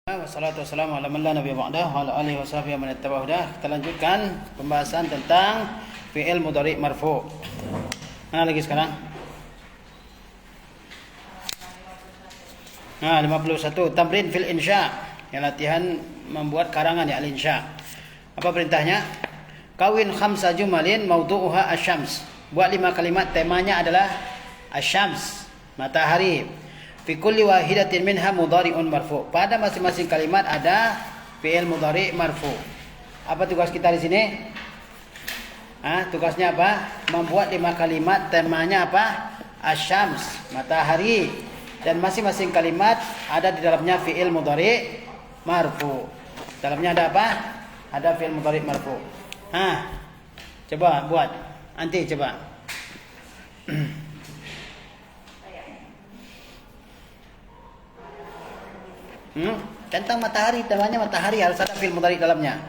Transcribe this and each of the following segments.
Wassalatu wassalamu ala man la nabiyya ba'dah wa ala alihi wa sahbihi man ittaba'a hudah. Kita lanjutkan pembahasan tentang fi'il mudhari' marfu'. Mana lagi sekarang? 51 tamrin fil insya', yang latihan membuat karangan ya al-insya'. Apa perintahnya? Kawin khamsa jumalin mawdu'uha asy-syams. Buat 5 kalimat, temanya adalah asy-syams, matahari. Fi kulli wahidatin minha mudhari'un marfu'. Pada masing-masing kalimat ada fi'il mudhari' marfu'. Apa tugas kita di sini? Tugasnya apa? Membuat 5 kalimat, temanya apa? Asy-syams, matahari. Dan masing-masing kalimat ada di dalamnya fi'il mudhari' marfu'. Dalamnya ada apa? Ada fi'il mudhari' marfu'. Coba buat. Nanti coba. Tentang matahari, temanya matahari, harus ada fi'il mudhari' dalamnya.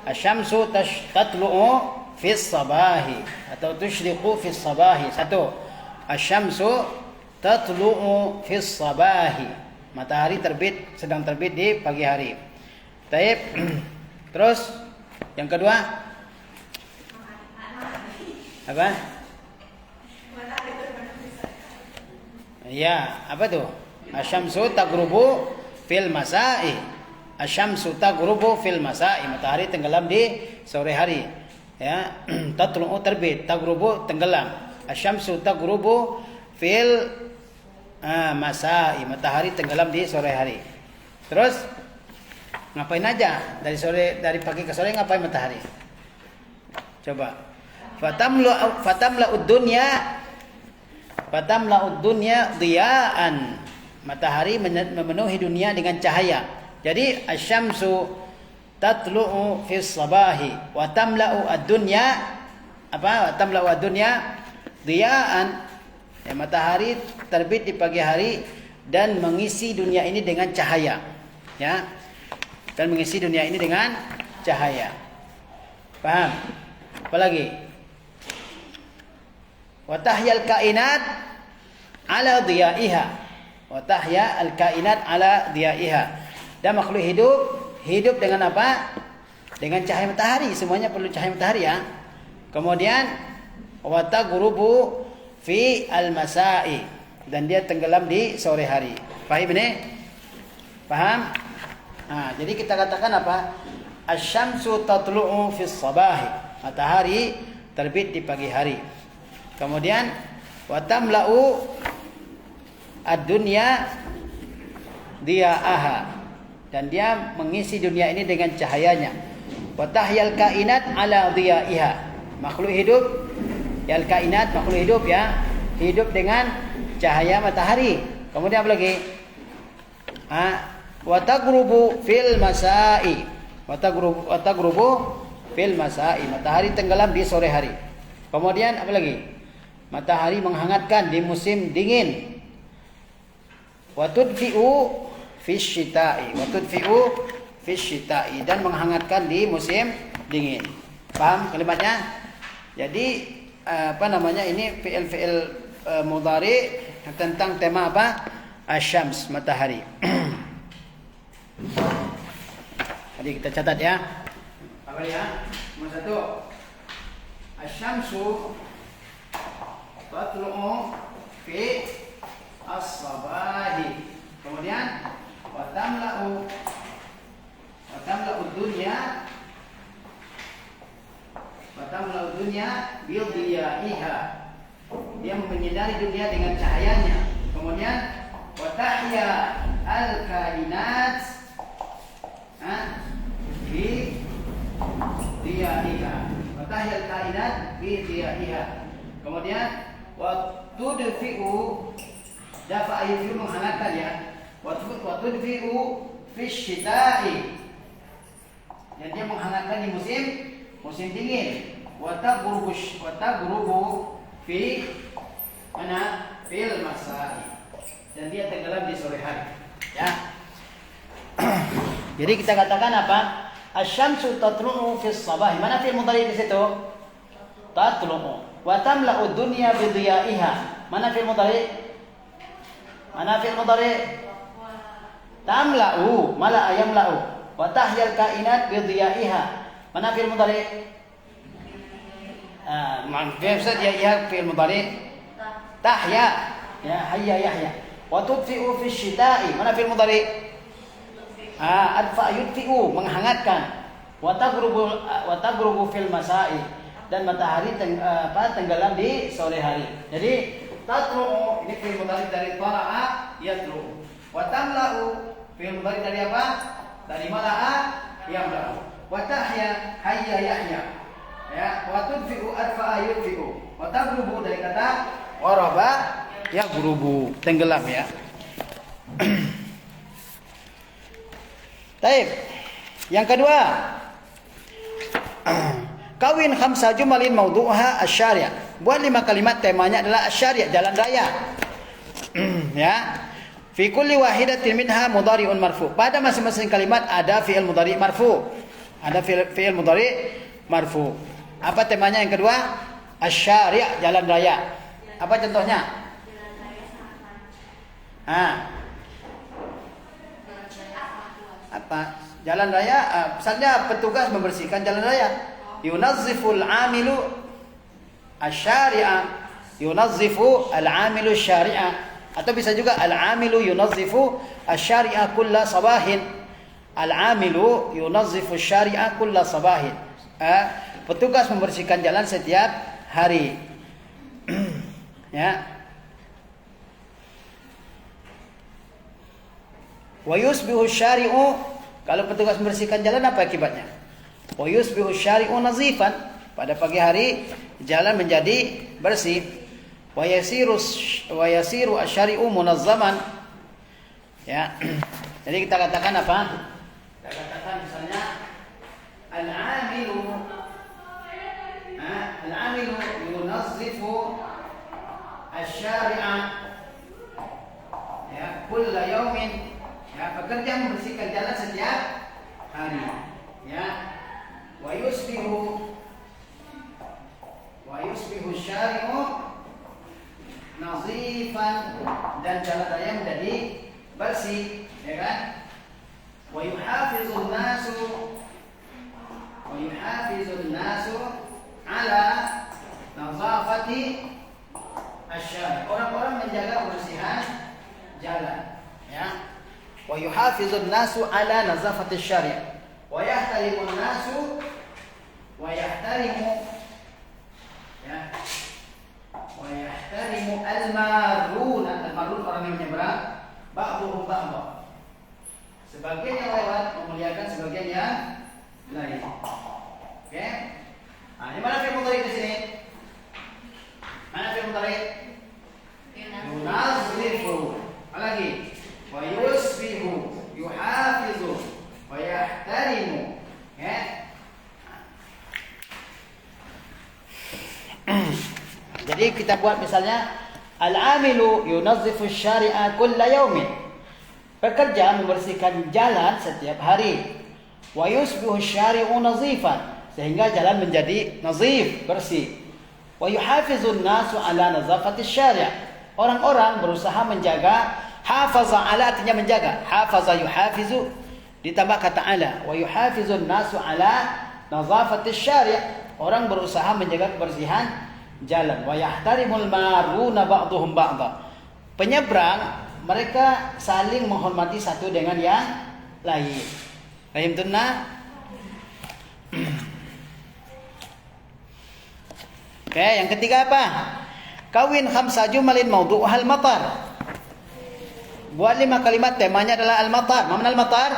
Asy-syamsu tatlu'u fis sabahi atau tusyriqu fis sabahi. 1. Asy-syamsu tatlu'u fis sabahi. Matahari sedang terbit di pagi hari. Baik. Terus yang kedua apa? Ya, apa tuh? Asy-syamsu taghrubu fil masa'i. Asy-syamsu taghrubu fil masa'i. Matahari tenggelam di sore hari. Ya, tatlu'u terbit, taghrubu tenggelam. Asy-syamsu taghrubu fil masa'i. Matahari tenggelam di sore hari. Terus ngapain aja? Dari pagi ke sore ngapain matahari? Coba. Fatamla'ud dunya diya'an. Matahari memenuhi dunia dengan cahaya. Jadi asy-syamsu tatlu'u fis sabahi wa tamla'u ad-dunya apa? Tamla'u ad-dunya diya'an. Ya, matahari terbit di pagi hari dan mengisi dunia ini dengan cahaya. Ya. Dan mengisi dunia ini dengan cahaya. Paham? Apalagi? Wa tahyal kainat ala dhiyaiha. Wa tahyal kainat ala dhiyaiha. Dan makhluk hidup dengan apa? Dengan cahaya matahari. Semuanya perlu cahaya matahari ya. Kemudian wa taghrubu fi al-masa'i, dan dia tenggelam di sore hari. Paham ini? Paham? Jadi kita katakan apa? Asy-syamsu tatlu'u fis sabahi. Matahari terbit di pagi hari. Kemudian wa tamla'u ad-dunya diya'aha, dan dia mengisi dunia ini dengan cahayanya. Wa tahyal kainat ala dhiya'iha. Makhluk hidup, ya al-kainat, makhluk hidup ya, hidup dengan cahaya matahari. Kemudian apa lagi? Wa taghrubu fil masa'i. Wa taghrubu fil masa'i. Matahari tenggelam di sore hari. Kemudian apa lagi? Matahari menghangatkan di musim dingin. Wa tudfi'u fis syita'i. Wa tudfi'u fis syita'i, dan menghangatkan di musim dingin. Paham kalimatnya? Jadi ini fi'il mudhari tentang tema apa? Asy-syams, matahari. Jadi kita catat ya. Apa ya? Nomor 1. Asy-syamsu tatlu'u fi as-sabahi. Kemudian wa tamla'u dunya bil dhiya'iha. Dia menyinari dunia dengan cahayanya. Kemudian wa tahya al-kainat bi dhiya'iha. Wa tahya al-kainat bi dhiya'iha. Kemudian wa tudfi'u, dafa'a yudfi'u menghangatkan ya. Wa tudfi'u fis syita'i, dan dia menghangatkan di musim dingin. Wa taghrubu fi fil masa'i, dan dia tenggelam di sore hari. Ya. Jadi kita katakan apa? Asy-syamsu tatlu'u fis sabahi. Mana fi'il mudhari di situ? Tatlu'u. Wa tamla'u dunya bi dhiya'iha. Mana fi'il mudhari? Mana fi'il mudhari? Tamla'u, mala'a yamla'u. Wa tahyal kainat bi dhiyaiha. Mana fi'il mudhari? Maksud ya fi'il mudhari tahya, ya hayya yahya. Wa tudfi'u fi syita'i. Mana fi'il mudhari? Adfa yudfi'u, menghangatkan. Wa taghrubu fil masa'i, dan matahari tenggelam di sore hari. Jadi tatlu'u ini fi'il mudhari dari tara'a yatlu'u. Wa tamla'u fi'il mudhari dari apa? Dari mala'a yamla'u. Wa tahya hayya yahya. Ya, wa tudfi'u adfa'a yudfi'u. Wa taghrubu dari kata gharaba yaghrubu, tenggelam ya. Baik. Yang kedua, kawin khamsa jumalin mawdu'uha asy-syari'. Buat 5 kalimat temanya adalah asy-syari', jalan raya. Ya. Fi kulli wahidatin minha mudhari'un marfu. Pada masing-masing kalimat ada fi'il mudhari' marfu. Ada fi'il mudhari' marfu. Apa temanya yang kedua? Asy-syari', jalan raya. Apa contohnya? Apa? Jalan raya, misalnya petugas membersihkan jalan raya. Yunazziful 'amilu asy-syari'a. Yunazzifu al-'amilu asy-syari'a. Atau bisa juga al-'amilu yunazzifu asy-syari'a kulla sabahin. Al-'amilu yunazzifu asy-syari'a kulla sabahin. Petugas membersihkan jalan setiap hari. Ya. Wa yusbihu asy-syari'u, kalau petugas membersihkan jalan apa akibatnya? Wa yusbihu asy-syari'u nazifan, pada pagi hari jalan menjadi bersih. Wa yasiru asy-syari'u munazzaman. Ya. Jadi kita katakan apa? Kita katakan misalnya al-'amilu yunazzifu asy-syari'a ya kulla yaumin. Ya, pekerja membersihkan jalan setiap hari. Ya. Wa yusbihu asy-syari'u nazifan, dan jalan raya menjadi bersih, ya kan? Wa yuhafizun nasu ala nazafati asy-syari'. Orang-orang menjaga kebersihan jalan, ya. Wa yuhafizun nasu ala nazafati asy-syari'. Wa yahtarimun nasu wa yahtarimu, ya. Wa yahtarimu al-marun orang yang menyeberang, ba'dhum ba'dha. Sebagian yang lewat memuliakan sebagian yang lain. Oke? Nah, di mana fi'il mudhari di sini? Mana fi'il mudhari? Yunazzifu. Apa lagi? Wa yusbihu, yuhafizu, wa yahtarimu. Ya. Jadi kita buat misalnya al-'amilu yunazzifu asy-syari'a kulla yaumin. Pekerja membersihkan jalan setiap hari. Wa yusbihu asy-syari'u nazifan, sehingga jalan menjadi nazif, bersih. Wa yuhafizun nasu ala nazafati asy-syari'. Orang-orang berusaha menjaga, hafaza ala artinya menjaga. Hafaza yuhafizu ditambah kata ala. Wa yuhafizun nasu ala nazafati asy-syari'. Orang berusaha menjaga kebersihan jalan. Wa yahtarimul maruna ba'dhum ba'dha. Penyeberang mereka saling menghormati satu dengan yang lain. Fahim tunna? Oke, yang ketiga apa? Kawin khamsa jumalin mawdu'uhal matar. Buat 5 kalimat temanya adalah al-matar. Mana al-matar?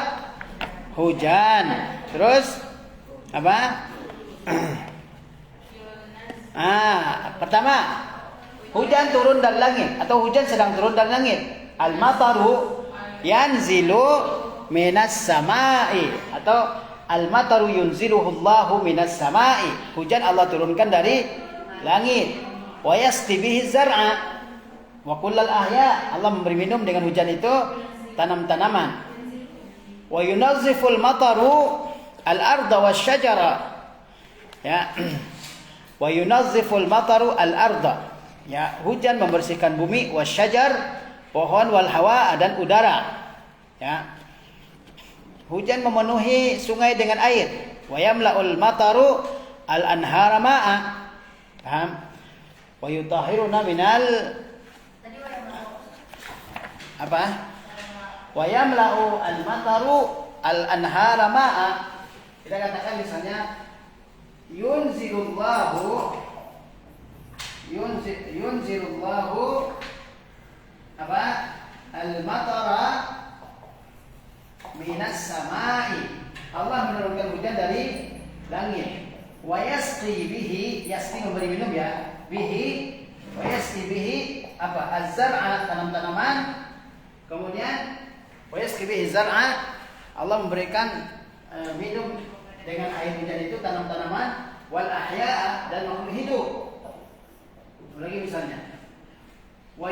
Hujan. Terus apa? Pertama, hujan turun dari langit atau hujan sedang turun dari langit. Al-mataru yanzilu minas sama'i, atau al-mataru yunziluhullahu minas sama'i. Hujan Allah turunkan dari langit. Wa yasqi bihi zar'a wa kullal ahya. Allah memberi minum dengan hujan itu tanam-tanaman. Wa yunazziful mataru al-arda wasyajara. Ya. Wa yunazziful mataru al-arda. Ya, hujan membersihkan bumi, wasyajar, pohon, wal hawa dan udara. Ya. Hujan memenuhi sungai dengan air. Wa yamla'ul mataru al anhara ma'a. Paham? Wa yutahhiruna minal apa? Wa yamla'u al mataru al anhara ma'a. Kita katakan misalnya yunzilullahu apa? Al-matara minas samai. Allah menurunkan hujan dari langit. Wa yasqi bihi, yasqi memberi minum ya. Bihi wa yasqi bihi apa? Az-zar'a, tanam-tanaman. Kemudian wa yasqi bihi zar'a, Allah memberikan minum dengan air hujan itu tanam-tanaman, wal ahya'a dan makhluk hidup. Lagi misalnya wa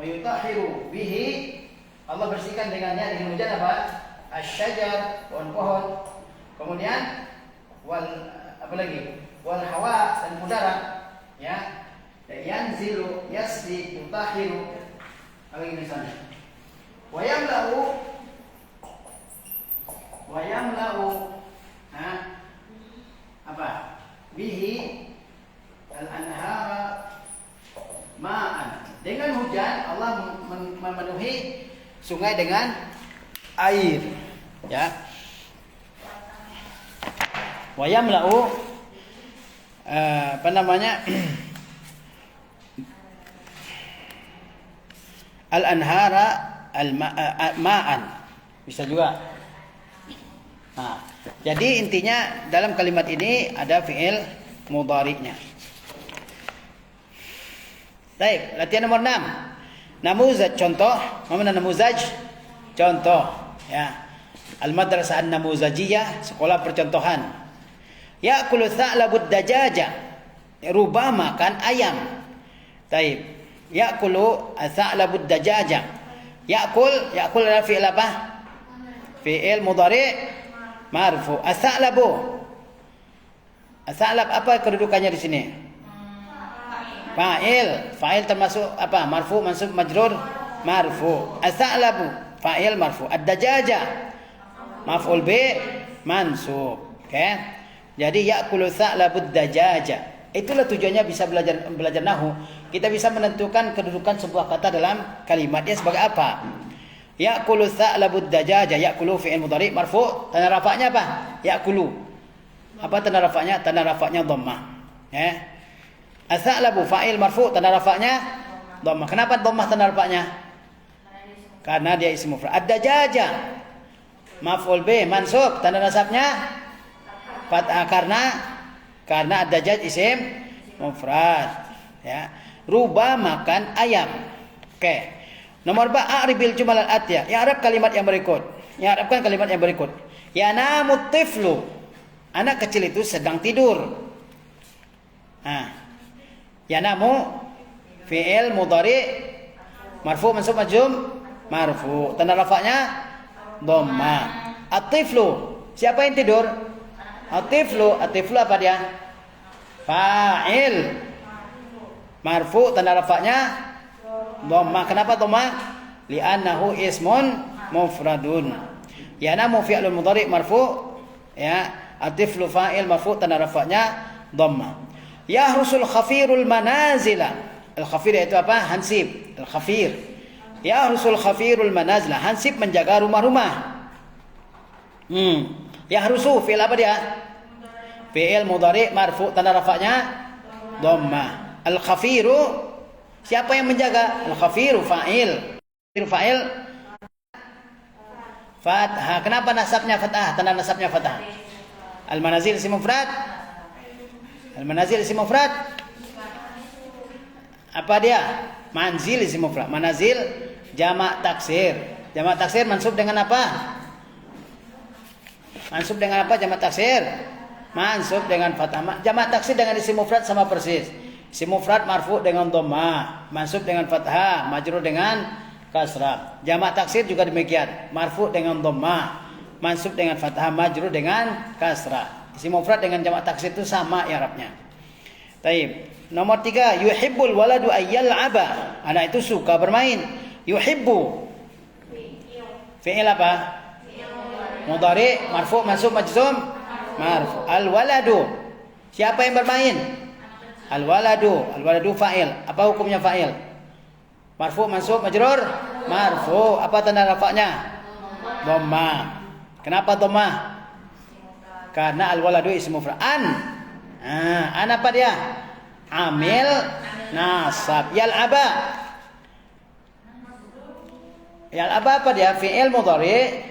yutahhiru bihi, Allah bersihkan dengannya dengan hujan apa? Asy-syajar, pohon-pohon. Kemudian wal apa lagi? Wal hawa dan udara, ya. Yanzilu, yasdi, yutahhiru. Lagi misalnya wa yamla'u apa? Bihi al-anhara ma'an. Dengan hujan Allah memenuhi sungai dengan air, ya. Wa yamla'u apa namanya? Al-anhara al-ma'an. Bisa juga. Nah, jadi intinya dalam kalimat ini ada fi'il mudhari'nya. Baik, latihan nomor 6. Namuzaj, contoh. Mana namuzaj? Contoh, ya. Al-madrasah an-namuzajiyah, sekolah percontohan. Ya'kulu tha'labud dajaja. Rubah makan ayam. Baik. Ya'kulu tha'labud dajaja. Ya'kul adalah fi'il apa? Fi'il mudhari' marfu. As-sa'labu. As-sa'lab apa kedudukannya di sini? Fa'il. Fa'il termasuk apa? Marfu, mansub, majrur, marfu. As-sa'labu fa'il marfu. Ad-dajaja maf'ul bi mansub. Oke. Jadi ya'kulu sa'labud dajaja. Itulah tujuannya bisa belajar nahwu. Kita bisa menentukan kedudukan sebuah kata dalam kalimatnya sebagai apa. Ya'kulu sa'labud dajaja. Ya'kulu fi'il mudhari' marfu. Tanda rafa'nya apa? Ya'kulu. Apa tanda rafa'nya? Tanda rafa'nya dhammah. Ya. As-sa'labu fa'il marfu, tanda rafa'nya dhammah. Kenapa dhammah tanda rafa'nya? Karena dia isim mufrad. Ad-dajaja maf'ul bih mansub, tanda nasabnya fathah karena ad-dajaj isim mufrad, ya. Rubah makan ayam. Oke. Nomor 4, a'ribil jumal al-atiyah. I'rab kalimat yang berikut. I'rabkan kalimat yang berikut. Yanamut tiflu. Anak kecil itu sedang tidur. Nah, yanamu fi'il mudhari' marfu mansub majzum marfu. Tanda rafa'nya dhamma. At-tiflu, siapa yang tidur? At-tiflu apa dia? Fa'il marfu, tanda rafa'nya dhamma. Kenapa dhamma? Li'annahu ismun mufradun. Yanamu fi'lun mudhari' marfu, ya. At-tiflu fa'il marfu, tanda rafa'nya dhamma. Yahrusul khafirul manazila. Al-khafir itu apa? Hansib. Al-khafir. Yahrusul khafirul manazila. Hansib menjaga rumah-rumah. Yahrusu fi'il apa dia? Fi'il mudhari' marfu, tanda rafa'nya dhamma. Al-khafiru, siapa yang menjaga? Al-khafiru fa'il. Fa'il fathah. Kenapa nasabnya fathah? Tanda nasabnya fathah. Al-manazil isim mufrad. Al-manazil isim mufrad. Apa dia? Manzil isim mufrad. Manazil jamak taksir. Jamak taksir mansub dengan apa? Mansub dengan apa jamak taksir? Mansub dengan fathah. Jamak taksir dengan isim mufrad sama persis. Isim mufrad marfu dengan dhammah, mansub dengan fathah, majrur dengan kasrah. Jamak taksir juga demikian. Marfu dengan dhammah, mansub dengan fathah, majrur dengan kasrah. Isim mufrad dengan jamak taksir itu sama i'rabnya. Baik. Nomor 3, yuhibbul waladu ayyal'aba. Anak itu suka bermain. Yuhibbu. Fi'il apa? Mudhari, marfu, mansub, majzum. Marfu. Al-waladu. Siapa yang bermain? Al-waladu. Al-waladu fa'il. Apa hukumnya fa'il? Marfu, mansub, majrur. Marfu. Apa tanda rafa'nya? Dhamma. Kenapa dhamma? Karena al-waladu ismu mufrad. An apa dia? Amil nasab. Yal'aba. Yal'aba apa dia? Fi'il mudhari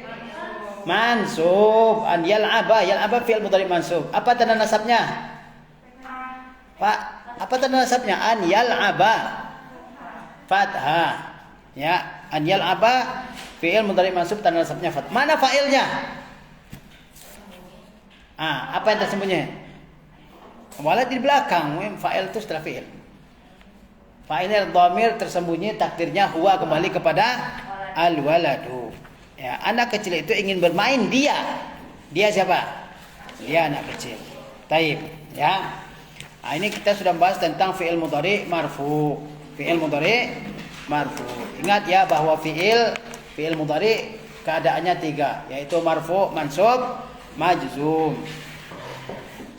mansub. An yal'aba. Yal'aba fi'il mudhari mansub. Apa tanda nasabnya? Pak, apa tanda nasabnya? An yal'aba. Fathah. Ya, an yal'aba fi'il mudhari mansub, tanda nasabnya fathah. Mana fa'ilnya? Apa yang tersembunyi? Walad di belakang, fa'il itu setelah fi'il. Fa'ilnya dhamir tersembunyi, takdirnya huwa, kembali kepada al-waladu. Ya, anak kecil itu ingin bermain, dia. Dia siapa? Dia anak kecil. Taib, ya. Ini kita sudah bahas tentang fi'il mudhari marfu. Fi'il mudhari marfu. Ingat ya bahwa fi'il mudhari keadaannya 3, yaitu marfu, mansub, majzum.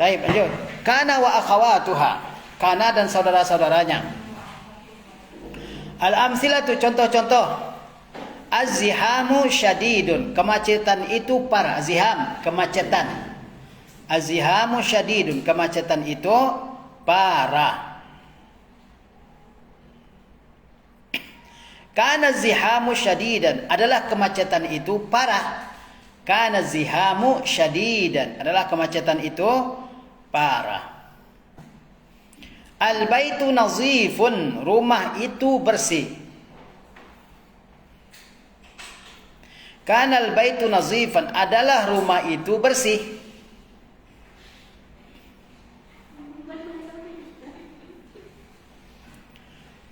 Taib, lanjut. Kana wa akhawatuha. Kana dan saudara-saudaranya. Al-amsilatu, contoh-contoh. Az-zihamu syadidun. Kemacetan itu parah. Ziham, kemacetan. Az-zihamu syadidun. Kemacetan itu parah. Kana zihamu syadidan. Adalah kemacetan itu parah. Kana zihamu syadidan. Adalah kemacetan itu parah. Al-baitu nazifun. Rumah itu bersih. Kana al-baitu nazifan. Adalah rumah itu bersih.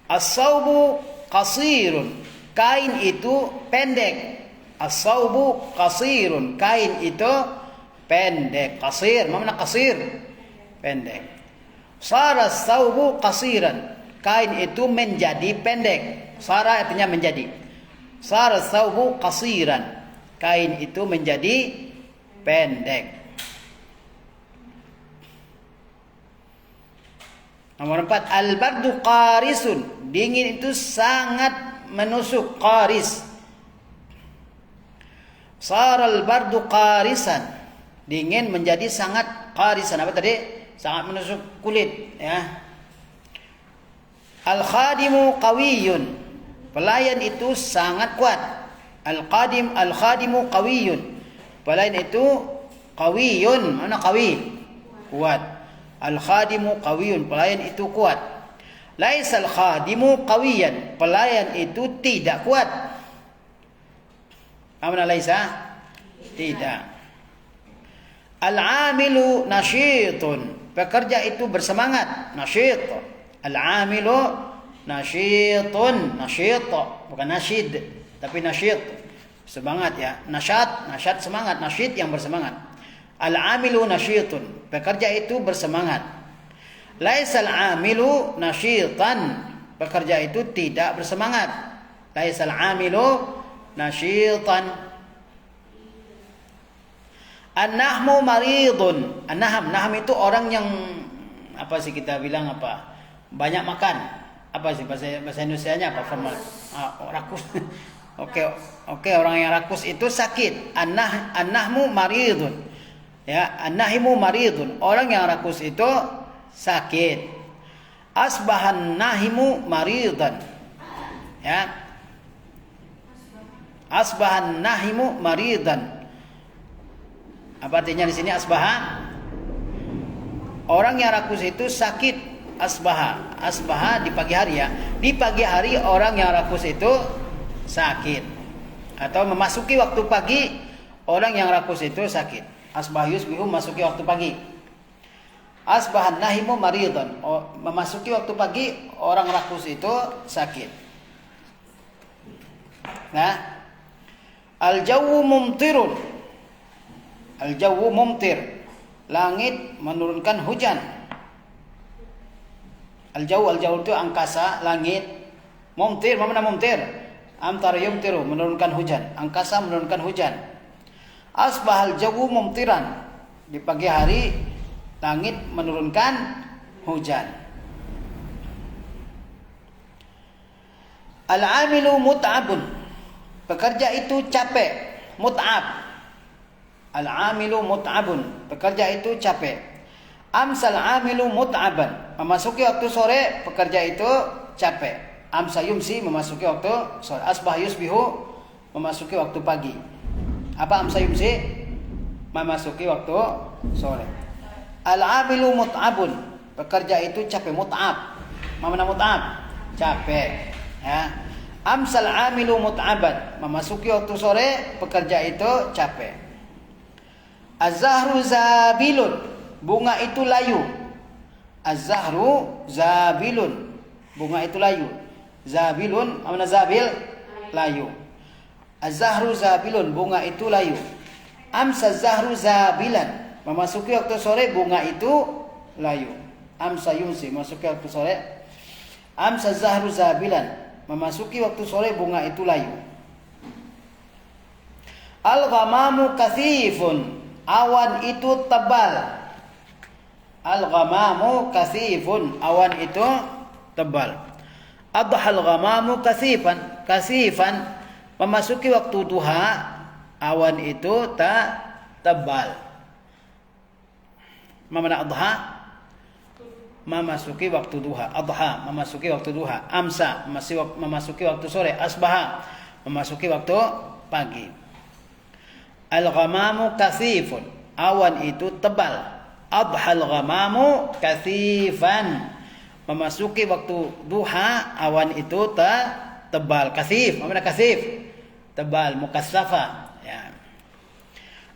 As-sawbu qasirun. Kain itu pendek. As-sawbu qasirun. Kain itu pendek. Qasir, mana qasir? Pendek. Sara as-sawbu qasiran. Kain itu menjadi pendek. Sara artinya menjadi. Sara as-sawbu qasiran. Kain itu menjadi pendek. Nomor 4, al-bardu qarisun. Dingin itu sangat menusuk. Qaris. Saral bardu qarisan. Dingin menjadi sangat qarisan. Apa tadi? Sangat menusuk kulit, ya. Al-khadimu qawiyun. Pelayan itu sangat kuat. Al-khadimu qawiyun. Pelayan itu qawiyun. Mana qawi? Kuat. Al-khadimu qawiyun. Pelayan itu kuat. Laisal khadimu qawiyan. Pelayan itu tidak kuat. Apa laisa? Tidak. Al-amilu nasyitun. Pekerja itu bersemangat. Nasyit. Al-amilu nasyitun. Nasyit. Bukan nasyid, tapi nasyit. Semangat, ya. Nasyat semangat. Nasyid yang bersemangat. Al-amilu nasyitun. Pekerja itu bersemangat. Laisal amilu nasyitan. Pekerja itu tidak bersemangat. Laisal amilu nasyitan. An-nahmu maridun. An-nahm itu orang yang apa sih kita bilang apa? Banyak makan. Apa sih bahasa Indonesianya apa formal? Rakus. Oke, orang yang rakus itu sakit. An-nahmu maridun. Ya, an-nahimu maridun. Orang yang rakus itu sakit. Asbahan nahimu maridan. Ya. Asbahan nahimu maridan. Apa artinya di sini asbaha? Orang yang rakus itu sakit. Asbaha di pagi hari, ya. Di pagi hari orang yang rakus itu sakit. Atau memasuki waktu pagi orang yang rakus itu sakit. Asbah yusbihu, memasuki waktu pagi. Asbahan nahimu maridan. Memasuki waktu pagi orang rakus itu sakit. Nah, al-jawu mumtirun. Al-jawu mumtir. Langit menurunkan hujan. Al-jaw itu angkasa, langit. Mumtir, mana mumtir? Amtar yumtiru, menurunkan hujan. Angkasa menurunkan hujan. Asbahal jawu mumtiran. Di pagi hari langit menurunkan hujan. Al-amilu mut'abun. Pekerja itu capek. Mut'ab. Al-amilu mut'abun. Pekerja itu capek. Amsal amilu mut'aban. Memasuki waktu sore, pekerja itu capek. Amsa yumsi, memasuki waktu sore. Asbah yusbihu, memasuki waktu pagi. Apa amsa yumsi? Memasuki waktu sore. Al-amilu mut'abun. Pekerja itu capek. Mut'ab. Mana mut'ab? Capek. Ya. Amsal amilu mut'aban. Memasuki waktu sore, pekerja itu capek. Az-zahru zabilun. Bunga itu layu. Az-zahru zabilun. Bunga itu layu. Zabilun, mana zabil? Layu. Az-zahru zabilun. Bunga itu layu. Amsa zahru zabilan. Memasuki waktu sore, bunga itu layu. Amsa yumsi. Memasuki waktu sore. Amsa zahru zabilan. Memasuki waktu sore, bunga itu layu. Al-ghamamu kathifun. Awan itu tebal. Al-ghamamu kathifun. Awan itu tebal. Adhal ghamamu kathifan. Kathifan. Memasuki waktu duha, awan itu tebal. Mana adha? Memasuki waktu duha. Adha, memasuki waktu duha. Amsa, memasuki waktu sore. Asbaha, memasuki waktu pagi. Al-ghamamu kathifun. Awan itu tebal. Adhal ghamamu kathifan. Memasuki waktu duha, awan itu tebal. Kathif, mana kathif? Tebal, mukassafa. Ya.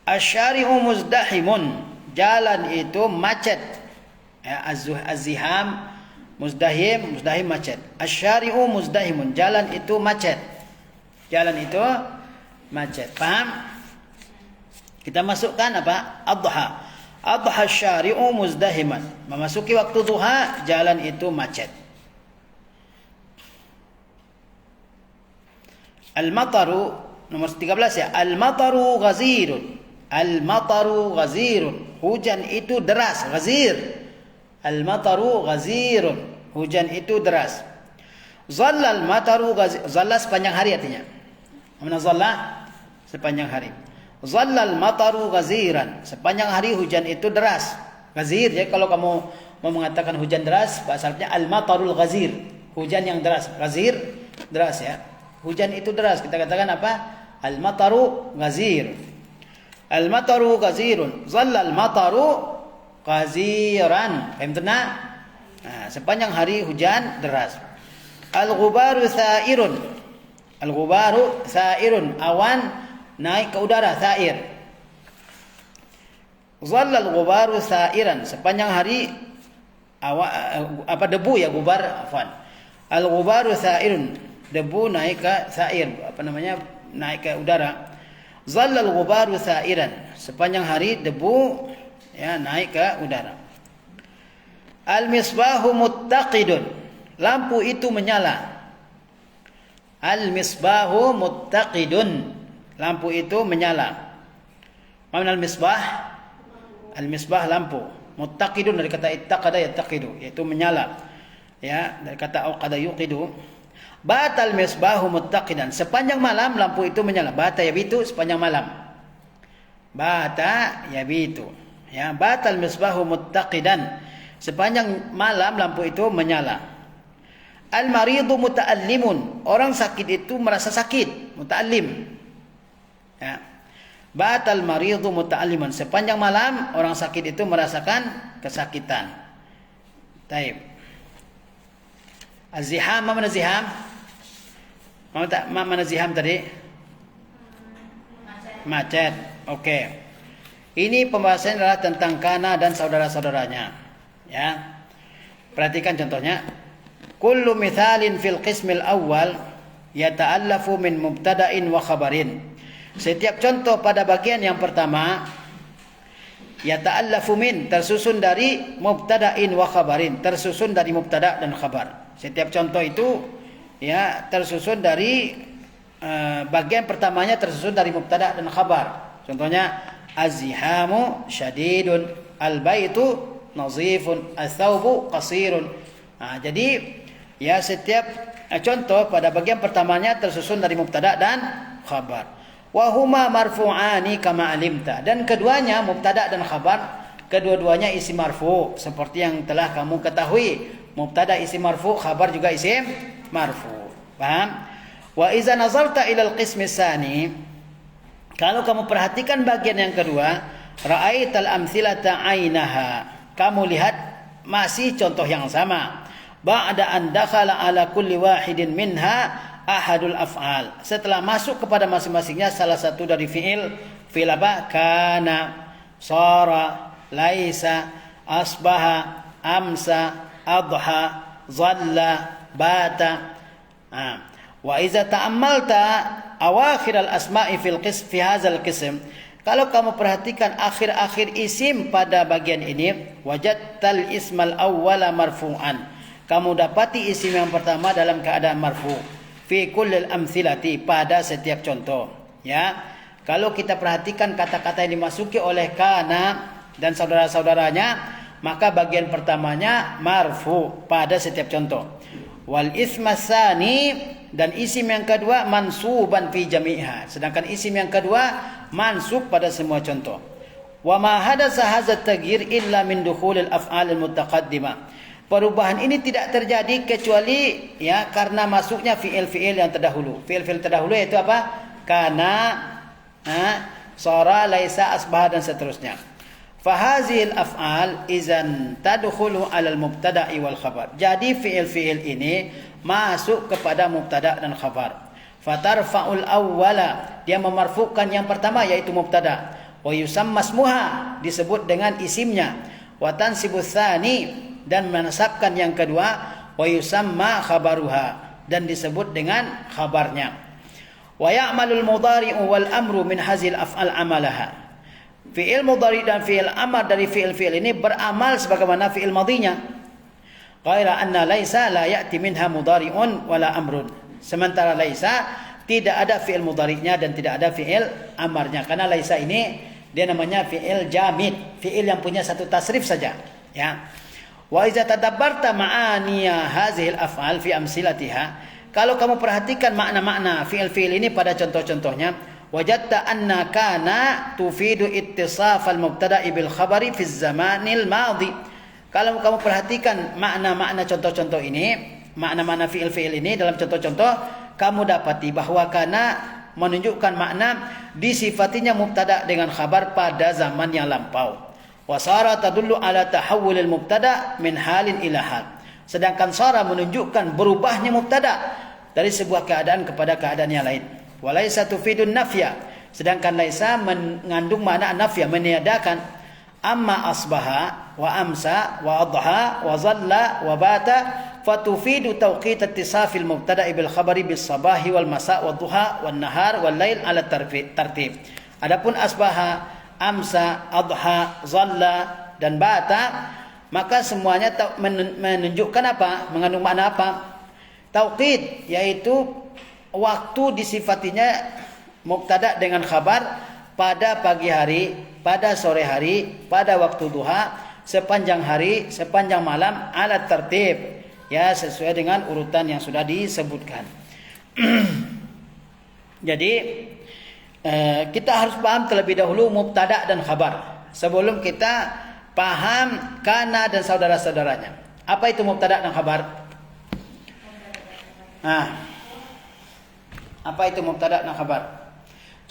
Asyari'u muzdahimun. Jalan itu macet. Ya, az-ziham muzdahim macet. Asyari'u muzdahimun. Jalan itu macet. Jalan itu macet. Paham? Kita masukkan apa? Adha. Adha syari'u muzdahiman. Memasuki waktu duha, jalan itu macet. Al-mataru nomor 13 ya. Al-mataru ghazirun. Al-mataru ghazirun. Hujan itu deras, ghazir. Al-mataru ghazirun. Hujan itu deras. Zalla al-mataru ghazir. Zalla sepanjang hari artinya. Mana zalla? Sepanjang hari. Zalla al-mataru ghaziran. Sepanjang hari hujan itu deras. Ghazir. Jadi kalau kamu mau mengatakan hujan deras, bahasa Arabnya al-matarul ghazir. Hujan yang deras. Ghazir, deras ya. Hujan itu deras. Kita katakan apa? Al-mataru ghazir. Al-mataru ghazirun. Zalla al-mataru ghaziran. Paham tak? Nah, sepanjang hari hujan deras. Al-ghubaru thairun. Al-ghubaru thairun. Awan naik ke udara, thair. Zalla al-ghubaru thairan. Sepanjang hari debu ya, gubar, afwan. Al-ghubaru thairun. Debu naik ke thair, naik ke udara. Zalla al-ghubaru thairan. Sepanjang hari debu ya naik ke udara. Al-misbahu muttaqidun. Lampu itu menyala. Al-misbahu muttaqidun. Lampu itu menyala. Mana al-misbah? Al-misbah lampu. Muttaqidun dari kata ittaqada yattaqidu, yaitu menyala. Ya, dari kata auqada yuqidu. Batal misbahu muttaqidan. Sepanjang malam lampu itu menyala. Bata yabitu, sepanjang malam. Bata yabitu. Ya, batal misbahu muttaqidan. Sepanjang malam lampu itu menyala. Al-maridu muta'allimun. Orang sakit itu merasa sakit, muta'allim. Ya. Batal maridu muta'alliman. Sepanjang malam orang sakit itu merasakan kesakitan. Taib. Az-ziham, mana ziham? Mana ziham tadi? Macet. Oke. Ini pembahasan adalah tentang kana dan saudara-saudaranya. Ya. Perhatikan contohnya. Kullu mithalin fil qismil awal yata'allafu min mubtada'in wa khabarin. Setiap contoh pada bagian yang pertama yata'allafu min, tersusun dari mubtada'in wa khabarin, tersusun dari mubtada' dan khabar. Setiap contoh itu ya tersusun dari bagian pertamanya tersusun dari mubtada' dan khabar. Contohnya az-zihamu syadidun, al-baitu nazifun, ats-tsaubu qasirun. Nah, jadi ya setiap contoh pada bagian pertamanya tersusun dari mubtada' dan khabar. Wa huma marfu'ani kama alimta, dan keduanya mubtada' dan khabar kedua-duanya isim marfu seperti yang telah kamu ketahui. Mubtada' isim marfu, khabar juga isim marfu. Paham? Wa iza nazarta ilal qismi tsani, kalau kamu perhatikan bagian yang kedua, ra'aital amthilata ainaha, kamu lihat masih contoh yang sama. Ba'da an dakhala ala kulli wahidin minha ahadul af'al, setelah masuk kepada masing-masingnya salah satu dari fi'il apa? Kana, shara, laisa, asbaha, amsa, adha, zalla, bata. Wa iza ta'ammalta awakhir al-asma'i fi hadzal qism, kalau kamu perhatikan akhir-akhir isim pada bagian ini, wajadtal ismal awwala marfu'an, kamu dapati isim yang pertama dalam keadaan marfu' fi kullil amthilati, pada setiap contoh. Ya, kalau kita perhatikan kata-kata yang dimasuki oleh kana dan saudara-saudaranya, maka bagian pertamanya marfu pada setiap contoh. Wal ismas tsani, dan isim yang kedua mansuban fi jami'iha, sedangkan isim yang kedua mansub pada semua contoh. Wa ma hadatsa hadzal taghyir illa min dukhulil af'alil mutaqaddimah, perubahan ini tidak terjadi kecuali ya karena masuknya fi'il-fi'il yang terdahulu. Fi'il-fi'il terdahulu yaitu apa? Kana, shara, laisa, asbah dan seterusnya. Fahazil af'al izan tadkhulu 'alal mubtada'i wal khabar. Jadi fi'il-fi'il ini masuk kepada mubtada' dan khabar. Fatarfa'ul awwala, dia memarfukan yang pertama yaitu mubtada'. Wa yusamma ismuha, disebut dengan isimnya. Wa tansibus tsani, dan menasabkan yang kedua. Wa yusamma khabaruha, dan disebut dengan khabarnya. Wa ya'malul mudhari'u wal amru min hazil af'al amalaha. Fi'il mudhari dan fi'il amar dari fi'il-fi'il ini beramal sebagaimana fi'il madhinya. Ghaira anna laisa la ya'ti minha mudhari'un wala amrun. Sementara laisa tidak ada fi'il mudhari'nya dan tidak ada fi'il amarnya. Karena laisa ini dia namanya fi'il jamid, fi'il yang punya satu tasrif saja, ya. Wa iza tadabbarta ma'aniya hazihil af'al fi amsilatiha, kalau kamu perhatikan makna-makna fi'il-fi'il ini pada contoh-contohnya, wajadta anna kana tufidu ittisafal mubtada'i bil khabari fi zamanil madhi. Kalau kamu perhatikan makna-makna contoh-contoh ini, makna-makna fi'il-fi'il ini dalam contoh-contoh, kamu dapati bahwa kana menunjukkan makna disifatinya mubtada' dengan khabar pada zaman yang lampau. Wasara tadullu ala tahawulil mubtada' min halin ila hal. Sedangkan sara menunjukkan berubahnya mubtada' dari sebuah keadaan kepada keadaan yang lain. Walaisa tufidun nafya, sedangkan laisa mengandung makna nafya, meniadakan. Amma asbaha wa amsa wa adha wa zalla wa bata fatufidu tawqit ittisafil mubtada'i bil khabari bis sabahi wal masa wa duha wan nahar wal lail ala tartib. Adapun asbaha, amsa, adha, zalla dan bata, maka semuanya menunjukkan apa? Mengandung makna apa? Tauqid, yaitu waktu disifatinya mubtada dengan khabar pada pagi hari, pada sore hari, pada waktu duha, sepanjang hari, sepanjang malam, alat tertib, ya sesuai dengan urutan yang sudah disebutkan. Jadi kita harus paham terlebih dahulu mubtada dan khabar sebelum kita paham kana dan saudara-saudaranya. Apa itu mubtada dan khabar? Apa itu mubtada dan khabar?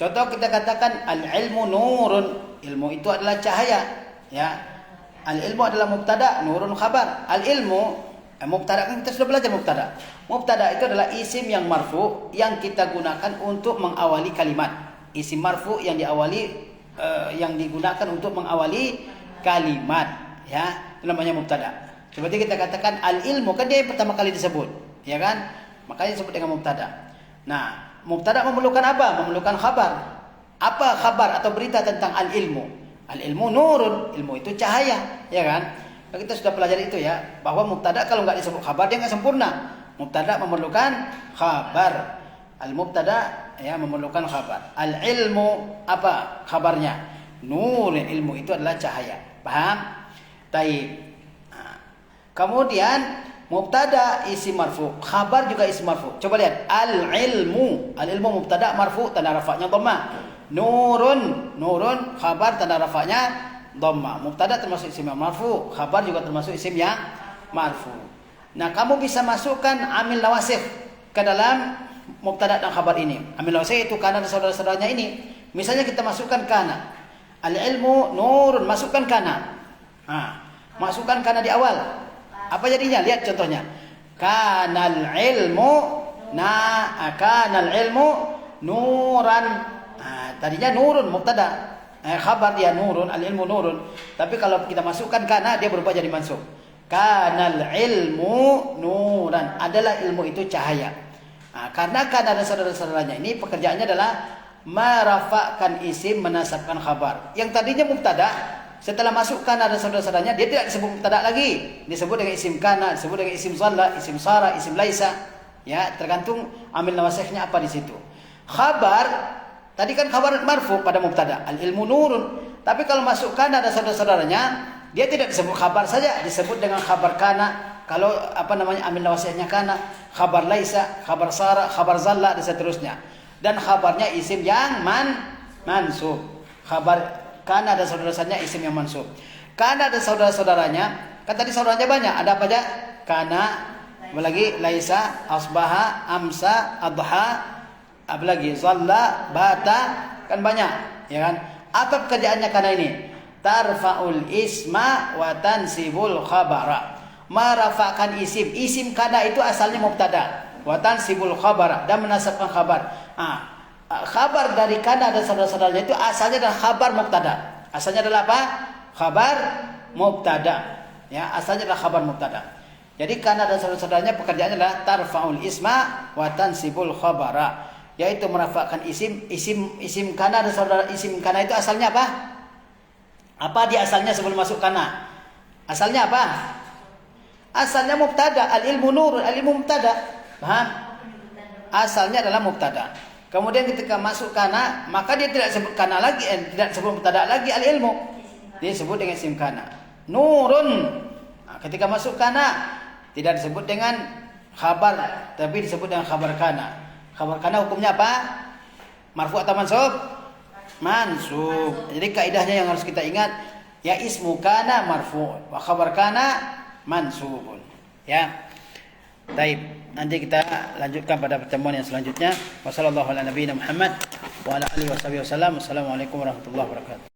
Contoh kita katakan al-ilmu nurun, ilmu itu adalah cahaya, ya. Al-ilmu adalah mubtada, nurun khabar. Al-ilmu mubtada, kan kita sudah belajar mubtada. Mubtada itu adalah isim yang marfu yang kita gunakan untuk mengawali kalimat. Isim marfu yang diawali yang digunakan untuk mengawali kalimat, ya. Itu namanya mubtada. Seperti kita katakan al-ilmu, kan dia yang pertama kali disebut, ya kan? Makanya disebut dengan mubtada. Nah, mubtada memerlukan apa? Memerlukan khabar. Apa khabar atau berita tentang al-ilmu? Al-ilmu nurun, ilmu itu cahaya, ya kan? Kita sudah pelajari itu ya, bahwa mubtada kalau nggak disebut khabar dia nggak sempurna. Mubtada memerlukan khabar. Al-mubtada ya memerlukan khabar. Al-ilmu apa khabarnya? Nur, ilmu itu adalah cahaya. Paham? Taib. Kemudian mubtada isim marfu, khabar juga isim marfu. Coba lihat al-ilmu. Al-ilmu mubtada marfu, tanda rafa'nya dhamma. Nurun khabar, tanda rafa'nya dhamma. Mubtada termasuk isim yang marfu, khabar juga termasuk isim yang marfu. Nah, kamu bisa masukkan amil nawasikh ke dalam mubtada dan khabar ini. Amil nawasikh itu kana dan saudara-saudaranya ini. Misalnya kita masukkan kana. Al-ilmu nurun, masukkan kana. Masukkan kana di awal. Apa jadinya? Lihat contohnya. Kanal ilmu nuran. Tadinya nurun mubtada. Khabar dia nurun, al-ilmu nurun. Tapi kalau kita masukkan kana, dia berubah jadi mansub. Kanal ilmu nuran. Adalah ilmu itu cahaya. Karena kana dan saudara-saudaranya ini pekerjaannya adalah merafakkan isim, menasabkan khabar. Yang tadinya mubtada, setelah masuk kana dan saudara-saudaranya, dia tidak disebut mubtada lagi. Disebut dengan isim kana, disebut dengan isim zalla, isim sara, isim laisa. Ya, tergantung amil nawasikhnya apa di situ. Khabar tadi kan khabar marfu pada mubtada, al-ilmu nurun. Tapi kalau masuk kana dan saudara-saudaranya, dia tidak disebut khabar saja, disebut dengan khabar kana. Kalau amil nawasihnya kana, khabar laisa, khabar sara, khabar zalla dan seterusnya. Dan khabarnya isim yang mansub. Khabar kana dan saudara-saudaranya isim yang mansub. Kana dan saudara-saudaranya, kan tadi saudaranya banyak. Ada apa aja? Kana, apalagi laisa, asbaha, amsa, adha, apalagi zalla, bata, kan banyak, ya kan? Apa pekerjaannya kana ini? Tarfa'ul isma wa tansibul khabara. Merafa'kan isim. Isim kana itu asalnya mubtada. Wa tansibul khabara, dan menasabkan khabar. Khabar dari kana dan saudara-saudaranya itu asalnya adalah khabar mubtada. Asalnya adalah apa? Khabar mubtada. Ya, asalnya adalah khabar mubtada. Jadi kana dan saudara-saudaranya pekerjaannya adalah tarfa'ul isma wa tansibul khabara. Yaitu merafakkan isim kana dan saudara. Isim kana itu asalnya apa? Apa dia asalnya sebelum masuk kana? Asalnya apa? Asalnya mubtada, al-ilmu nur, al-ilmu mubtada. Paham? Asalnya adalah mubtada. Kemudian ketika masuk kana, maka dia tidak sebut kana lagi, tidak sebut mubtada lagi al-ilmu. Dia sebut dengan isim kana. Nurun. Ketika masuk kana, tidak disebut dengan khabar, tapi disebut dengan khabar kana. Khabar kana hukumnya apa? Marfu atau mansub? Mansub. Jadi kaidahnya yang harus kita ingat, ya ismu kana marfu wa khabar kana mansubun. Ya. Baik, nanti kita lanjutkan pada pertemuan yang selanjutnya. Wassallallahu ala nabiyina Muhammad wa ala alihi wasallam. Wassalamualaikum warahmatullahi wabarakatuh.